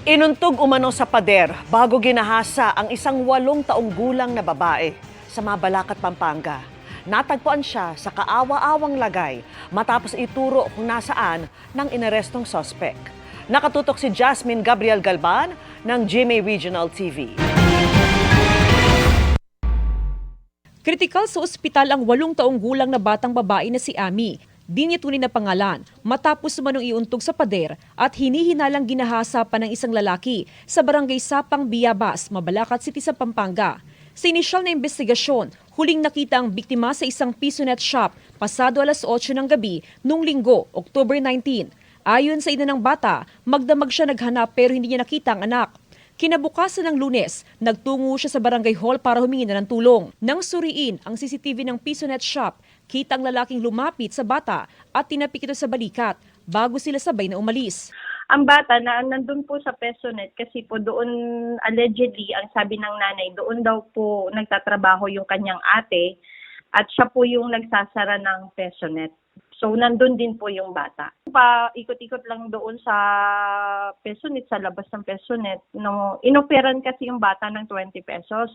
Inuntog umano sa pader bago ginahasa ang isang 8 taong gulang na babae sa Mabalacat, Pampanga. Natagpuan siya sa kaawa-awang lagay matapos ituro kung nasaan ng inarestong sospek. Nakatutok si Jasmine Gabriel Galban ng GMA Regional TV. Kritikal sa ospital ang 8 taong gulang na batang babae na si Ami. Di niya tunay na pangalan matapos umanong iuntog sa pader at hinihinalang ginahasa pa ng isang lalaki sa barangay Sapang Biyabas, Mabalacat City sa Pampanga. Sa inisyal na investigasyon, huling nakita ang biktima sa isang pisonet shop pasado alas 8 ng gabi noong Linggo, October 19. Ayon sa ina ng bata, magdamag siya naghanap pero hindi niya nakita ang anak. Kinabukasan ng Lunes, nagtungo siya sa barangay hall para humingi na ng tulong. Nang suriin ang CCTV ng pisonet shop, kita ang lalaking lumapit sa bata at tinapik ito sa balikat bago sila sabay na umalis. Ang bata na nandun po sa Pesonet kasi po doon allegedly, ang sabi ng nanay, doon daw po nagtatrabaho yung kanyang ate at siya po yung nagsasara ng Pesonet. So nandun din po yung bata. Ikot-ikot lang doon sa Pesonet, sa labas ng Pesonet. No, inoperan kasi yung bata ng 20 pesos.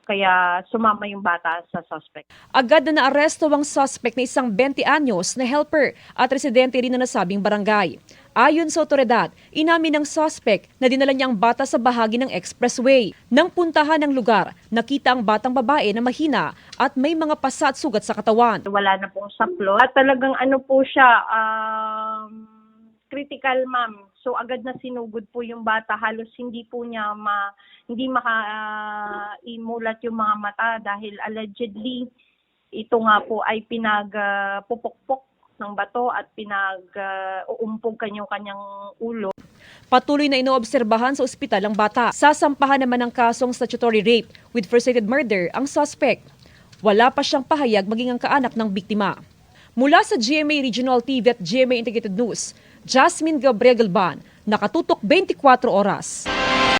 Kaya sumama yung bata sa suspect. Agad na naaresto ang suspect na isang 20 anyos na helper at residente rin na nasabing barangay. Ayon sa otoridad, inamin ng suspect na dinala niya ang bata sa bahagi ng expressway. Nang puntahan ng lugar, nakita ang batang babae na mahina at may mga pasa at sugat sa katawan. Wala na pong saplo. At talagang ano po siya, critical ma'am. So agad na sinugod po yung bata. Halos hindi po niya makaimulat yung mga mata dahil allegedly ito nga po ay pinagpupukpok ng bato at pinag-uumpog kanyang ulo. Patuloy na inoobserbahan sa ospital ang bata. Sasampahan naman ng kasong statutory rape with first-degree murder ang suspect. Wala pa siyang pahayag maging ang kaanak ng biktima. Mula sa GMA Regional TV at GMA Integrated News, Jasmine Gabriel Galban, nakatutok 24 oras.